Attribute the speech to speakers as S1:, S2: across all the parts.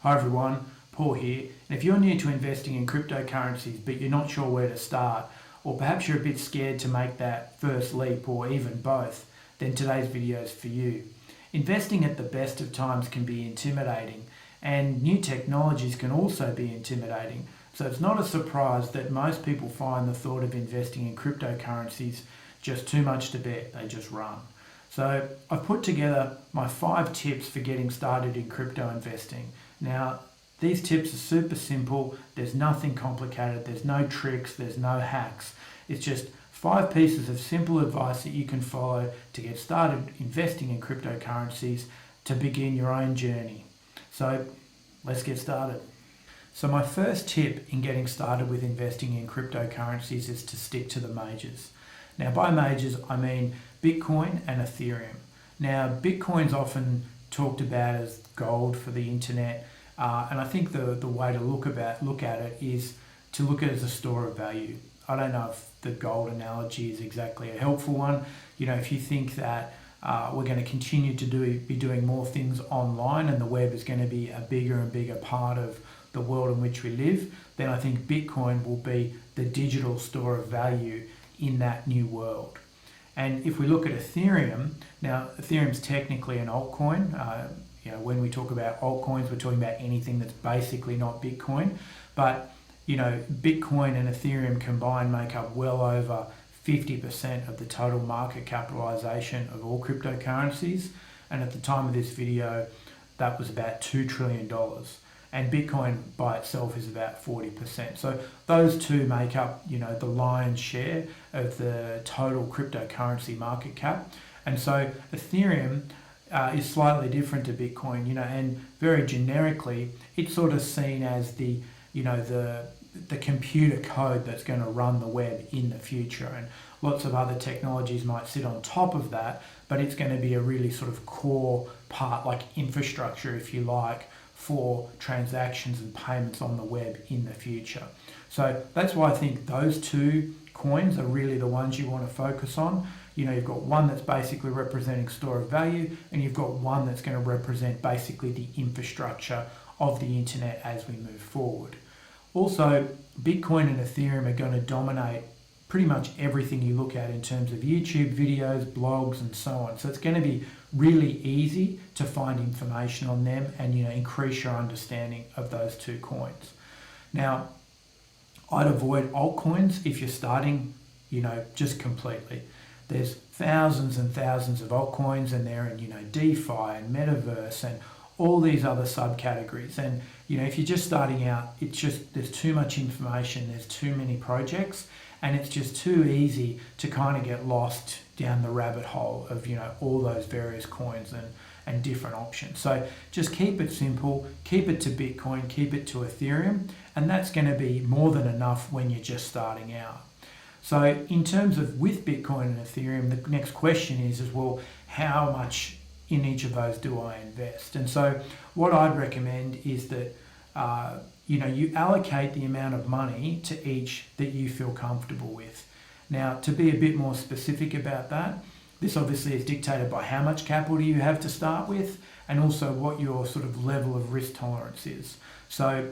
S1: Hi everyone, Paul here. And if you're new to investing in cryptocurrencies but you're not sure where to start, or perhaps you're a bit scared to make that first leap or even both, then today's video is for you. Investing at the best of times can be intimidating, and new technologies can also be intimidating. So it's not a surprise that most people find the thought of investing in cryptocurrencies just too much to bear. They just run. So I've put together my 5 tips for getting started in crypto investing. Now, these tips are super simple. There's nothing complicated. There's no tricks. There's no hacks. It's just 5 pieces of simple advice that you can follow to get started investing in cryptocurrencies to begin your own journey. So let's get started. So my first tip in getting started with investing in cryptocurrencies is to stick to the majors. Now, by majors, I mean Bitcoin and Ethereum. Now, Bitcoin's often talked about as gold for the internet, and I think the way to look at it is to look at it as a store of value. I don't know if the gold analogy is exactly a helpful one. You know, if you think that we're going to continue to be doing more things online and the web is going to be a bigger and bigger part of the world in which we live, then I think Bitcoin will be the digital store of value in that new world. And if we look at Ethereum, now Ethereum's technically an altcoin. When we talk about altcoins, we're talking about anything that's basically not Bitcoin. But Bitcoin and Ethereum combined make up well over 50% of the total market capitalization of all cryptocurrencies. And at the time of this video, that was about $2 trillion. And Bitcoin by itself is about 40%. So those two make up, the lion's share of the total cryptocurrency market cap. And so Ethereum is slightly different to Bitcoin, and very generically, it's sort of seen as the computer code that's going to run the web in the future. And lots of other technologies might sit on top of that, but it's going to be a really sort of core part, like infrastructure, if you like, for transactions and payments on the web in the future. So that's why I think those two coins are really the ones you want to focus on. You've got one that's basically representing store of value, and you've got one that's going to represent basically the infrastructure of the internet as we move forward. Also, Bitcoin and Ethereum are going to dominate pretty much everything you look at in terms of YouTube videos, blogs, and so on. So it's going to be really easy to find information on them and increase your understanding of those two coins. Now, I'd avoid altcoins if you're starting, just completely. There's thousands and thousands of altcoins, and they're in DeFi and Metaverse and all these other subcategories. And if you're just starting out, there's too much information, there's too many projects, and it's just too easy to kind of get lost down the rabbit hole of all those various coins and different options. So just keep it simple, keep it to Bitcoin, keep it to Ethereum, and that's going to be more than enough when you're just starting out. So in terms of with Bitcoin and Ethereum, the next question is well, how much in each of those do I invest? And so what I'd recommend is that you allocate the amount of money to each that you feel comfortable with. Now, to be a bit more specific about that, this obviously is dictated by how much capital you have to start with and also what your sort of level of risk tolerance is. So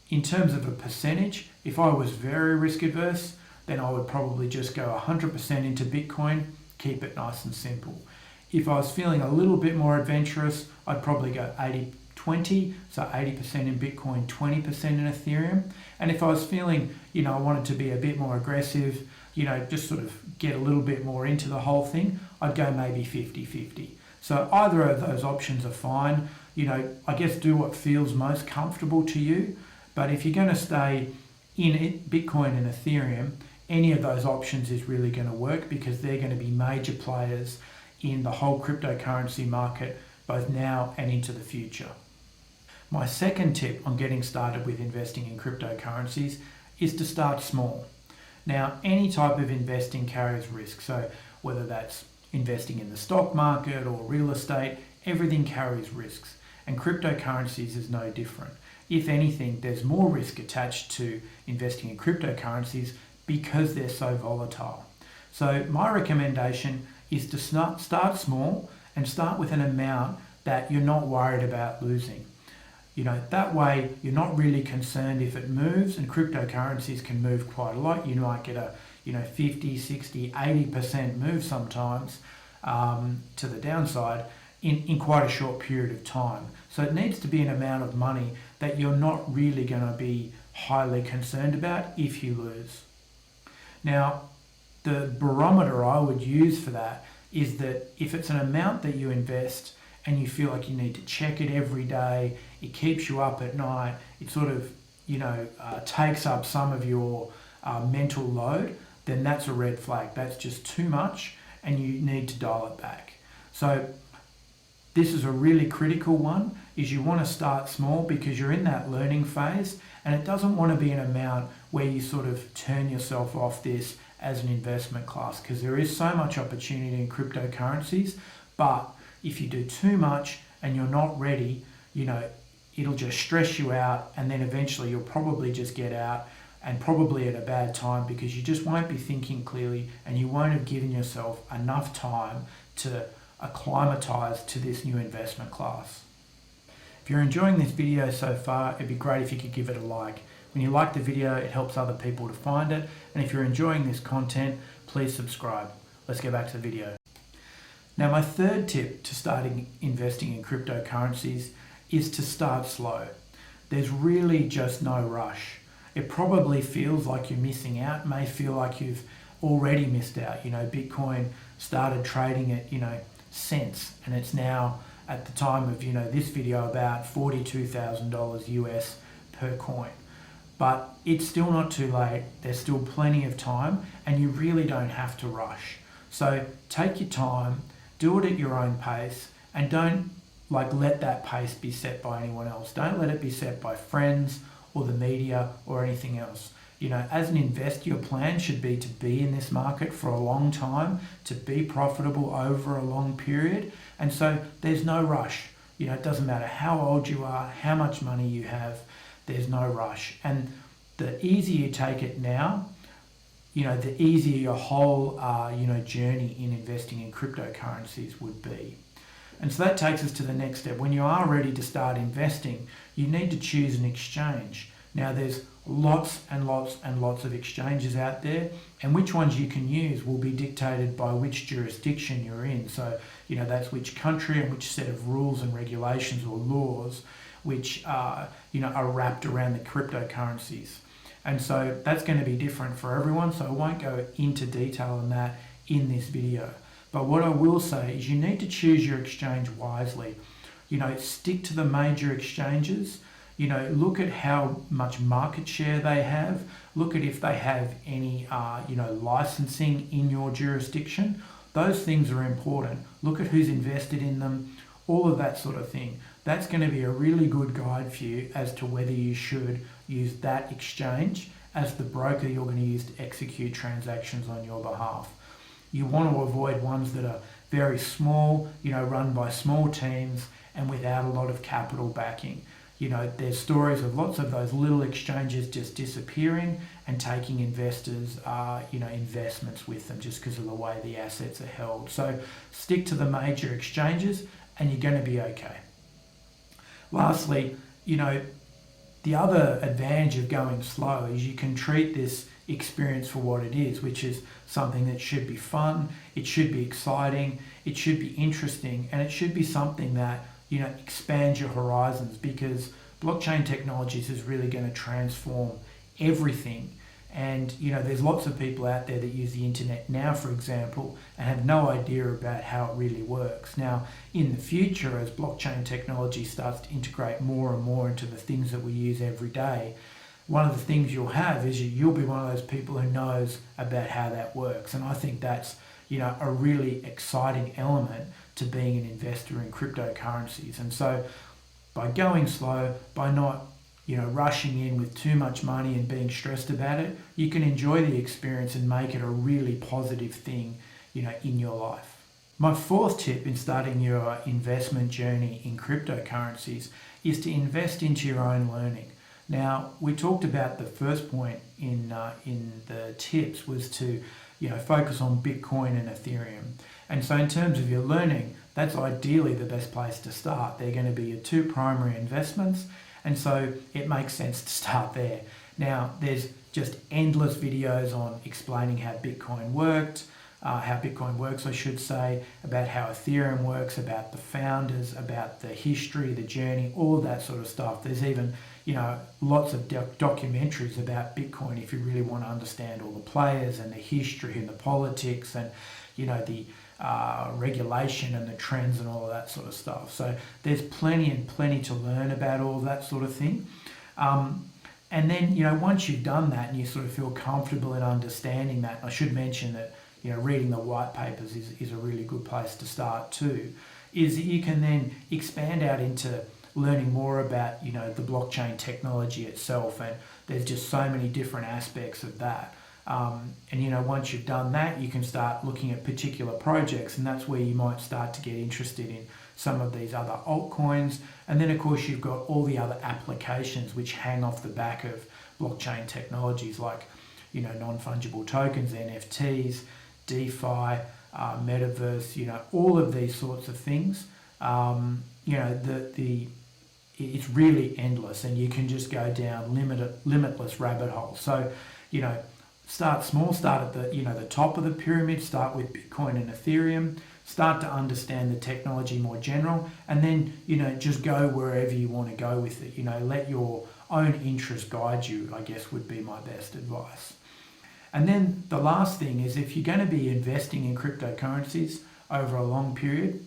S1: in terms of a percentage, if I was very risk adverse, then I would probably just go 100% into Bitcoin, keep it nice and simple. If I was feeling a little bit more adventurous, I'd probably go 80-20, so 80% in Bitcoin, 20% in Ethereum. And if I was feeling, I wanted to be a bit more aggressive, just sort of get a little bit more into the whole thing, I'd go maybe 50-50. So either of those options are fine. I guess do what feels most comfortable to you. But if you're going to stay in it, Bitcoin and Ethereum, any of those options is really going to work because they're going to be major players in the whole cryptocurrency market, both now and into the future. My second tip on getting started with investing in cryptocurrencies is to start small. Now, any type of investing carries risk. So whether that's investing in the stock market or real estate, everything carries risks. And cryptocurrencies is no different. If anything, there's more risk attached to investing in cryptocurrencies because they're so volatile. So my recommendation is to start small and start with an amount that you're not worried about losing. That way you're not really concerned if it moves, and cryptocurrencies can move quite a lot. You might get a 50, 60, 80% move sometimes to the downside in quite a short period of time. So it needs to be an amount of money that you're not really going to be highly concerned about if you lose. Now, the barometer I would use for that is that if it's an amount that you invest and you feel like you need to check it every day, it keeps you up at night, it sort of, takes up some of your mental load, then that's a red flag. That's just too much and you need to dial it back. So this is a really critical one, is you want to start small because you're in that learning phase, and it doesn't want to be an amount where you sort of turn yourself off this as an investment class, because there is so much opportunity in cryptocurrencies. But if you do too much and you're not ready, it'll just stress you out, and then eventually you'll probably just get out, and probably at a bad time, because you just won't be thinking clearly and you won't have given yourself enough time to acclimatise to this new investment class. If you're enjoying this video so far, it'd be great if you could give it a like. When you like the video, it helps other people to find it. And if you're enjoying this content, please subscribe. Let's get back to the video. Now, my third tip to starting investing in cryptocurrencies is to start slow. There's really just no rush. It probably feels like you're missing out. It may feel like you've already missed out. Bitcoin started trading at, cents, and it's now, at the time of, this video, about $42,000 US per coin. But it's still not too late. There's still plenty of time, and you really don't have to rush. So take your time, do it at your own pace, and don't let that pace be set by anyone else. Don't let it be set by friends or the media or anything else. As an investor, your plan should be to be in this market for a long time, to be profitable over a long period. And so there's no rush. It doesn't matter how old you are, how much money you have, there's no rush. And the easier you take it now, the easier your whole, journey in investing in cryptocurrencies would be. And so that takes us to the next step. When you are ready to start investing, you need to choose an exchange. Now, there's lots and lots and lots of exchanges out there, and which ones you can use will be dictated by which jurisdiction you're in. So, that's which country and which set of rules and regulations or laws which are wrapped around the cryptocurrencies. And so that's going to be different for everyone, so I won't go into detail on that in this video. But what I will say is you need to choose your exchange wisely. Stick to the major exchanges. Look at how much market share they have. Look at if they have any, licensing in your jurisdiction. Those things are important. Look at who's invested in them, all of that sort of thing. That's going to be a really good guide for you as to whether you should use that exchange as the broker you're going to use to execute transactions on your behalf. You want to avoid ones that are very small, run by small teams and without a lot of capital backing. There's stories of lots of those little exchanges just disappearing and taking investors, investments with them just because of the way the assets are held. So stick to the major exchanges and you're going to be okay. Lastly, the other advantage of going slow is you can treat this experience for what it is, which is something that should be fun, it should be exciting, it should be interesting, and it should be something that expands your horizons, because blockchain technologies is really going to transform everything. And there's lots of people out there that use the internet now, for example, and have no idea about how it really works. Now, in the future, as blockchain technology starts to integrate more and more into the things that we use every day, one of the things you'll have is you'll be one of those people who knows about how that works. And I think that's a really exciting element to being an investor in cryptocurrencies. And so by going slow, by not rushing in with too much money and being stressed about it, you can enjoy the experience and make it a really positive thing in your life. My fourth tip in starting your investment journey in cryptocurrencies is to invest into your own learning. Now, we talked about the first point in the tips was to focus on Bitcoin and Ethereum. And so in terms of your learning, that's ideally the best place to start. They're going to be your two primary investments, and so it makes sense to start there. Now, there's just endless videos on explaining how Bitcoin works, I should say, about how Ethereum works, about the founders, about the history, the journey, all of that sort of stuff. There's even, lots of documentaries about Bitcoin if you really want to understand all the players and the history and the politics and, the regulation and the trends and all of that sort of stuff. So there's plenty to learn about all that sort of thing. And then, once you've done that and you sort of feel comfortable in understanding that, I should mention that, reading the white papers is a really good place to start too, is that you can then expand out into learning more about, the blockchain technology itself. And there's just so many different aspects of that. And once you've done that, you can start looking at particular projects, and that's where you might start to get interested in some of these other altcoins. And then of course you've got all the other applications which hang off the back of blockchain technologies, like non-fungible tokens, NFTs, DeFi, metaverse, all of these sorts of things. It's really endless, and you can just go down limitless rabbit holes. So start small, start at the top of the pyramid, start with Bitcoin and Ethereum, start to understand the technology more general, and then, just go wherever you want to go with it. Let your own interest guide you, I guess, would be my best advice. And then the last thing is, if you're going to be investing in cryptocurrencies over a long period,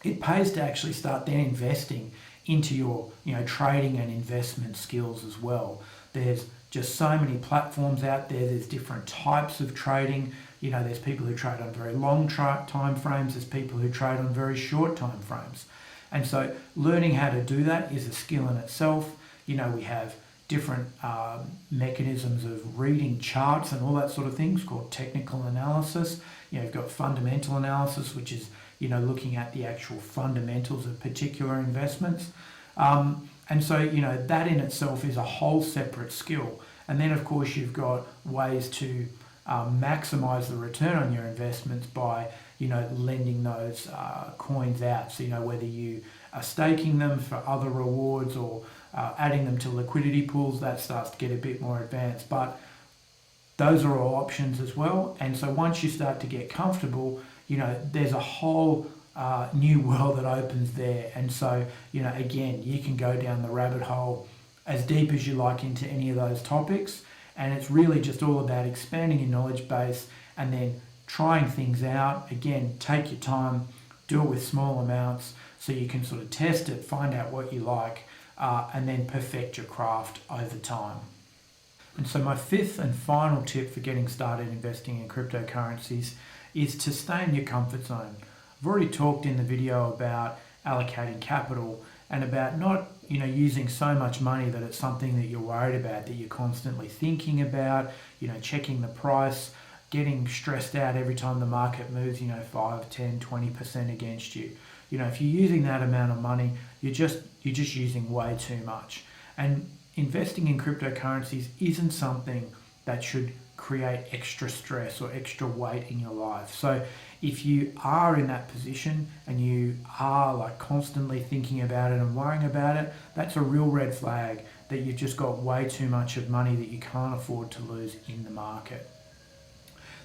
S1: it pays to actually start then investing into your, trading and investment skills as well. There's just so many platforms out there. There's different types of trading. There's people who trade on very long time frames. There's people who trade on very short time frames. And so learning how to do that is a skill in itself. We have different mechanisms of reading charts and all that sort of things called technical analysis. You've got fundamental analysis, which is, looking at the actual fundamentals of particular investments. And so, that in itself is a whole separate skill. And then, of course, you've got ways to maximize the return on your investments by, lending those coins out. So, whether you are staking them for other rewards or adding them to liquidity pools, that starts to get a bit more advanced. But those are all options as well. And so once you start to get comfortable, there's a whole new world that opens there. And so, again, you can go down the rabbit hole as deep as you like into any of those topics. And it's really just all about expanding your knowledge base and then trying things out. Again, take your time, do it with small amounts so you can sort of test it, find out what you like, and then perfect your craft over time. And so my fifth and final tip for getting started investing in cryptocurrencies is to stay in your comfort zone. I've already talked in the video about allocating capital and about not using so much money that it's something that you're worried about, that you're constantly thinking about, checking the price, getting stressed out every time the market moves, 5, 10, 20% against you. If you're using that amount of money, you're just using way too much. And investing in cryptocurrencies isn't something that should create extra stress or extra weight in your life. So if you are in that position and you are constantly thinking about it and worrying about it, that's a real red flag that you've just got way too much of money that you can't afford to lose in the market.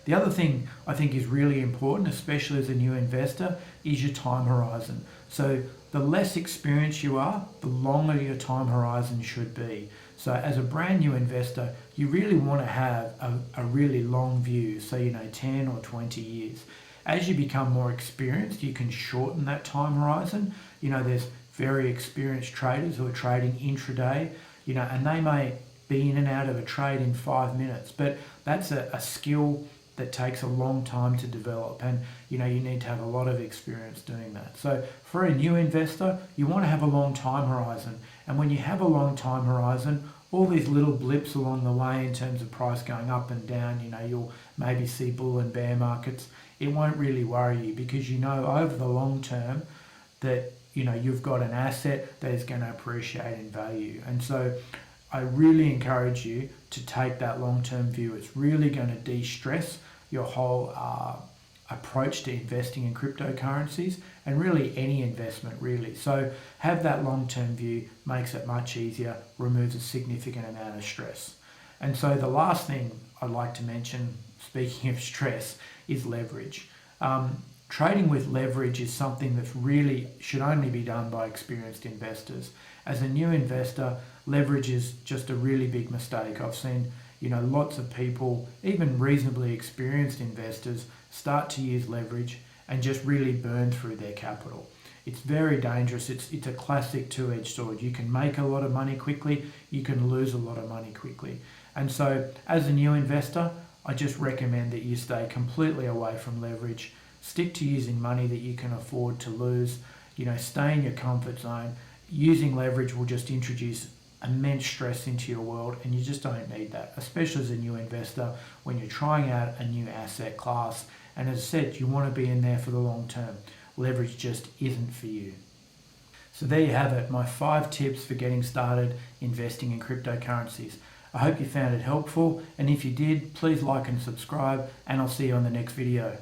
S1: The other thing I think is really important, especially as a new investor, is your time horizon. So the less experienced you are, the longer your time horizon should be. So as a brand new investor, you really want to have a really long view, so 10 or 20 years. As you become more experienced, you can shorten that time horizon. There's very experienced traders who are trading intraday, and they may be in and out of a trade in 5 minutes, but that's a skill that takes a long time to develop, and you need to have a lot of experience doing that. So for a new investor, you want to have a long time horizon, and when you have a long time horizon, all these little blips along the way in terms of price going up and down, you'll maybe see bull and bear markets. It won't really worry you because over the long term that you've got an asset that is going to appreciate in value. And so I really encourage you to take that long-term view. It's really going to de-stress your whole approach to investing in cryptocurrencies, and really any investment really. So have that long-term view, makes it much easier, removes a significant amount of stress. And so the last thing I'd like to mention, speaking of stress, is leverage. Trading with leverage is something that really should only be done by experienced investors. As a new investor, leverage is just a really big mistake. I've seen, lots of people, even reasonably experienced investors, start to use leverage and just really burn through their capital. It's very dangerous. It's a classic two-edged sword. You can make a lot of money quickly, you can lose a lot of money quickly. And so as a new investor, I just recommend that you stay completely away from leverage. Stick to using money that you can afford to lose. Stay in your comfort zone. Using leverage will just introduce immense stress into your world, and you just don't need that, especially as a new investor when you're trying out a new asset class. And as I said, you want to be in there for the long term. Leverage just isn't for you. So there you have it, my 5 tips for getting started investing in cryptocurrencies. I hope you found it helpful, and if you did, please like and subscribe, and I'll see you on the next video.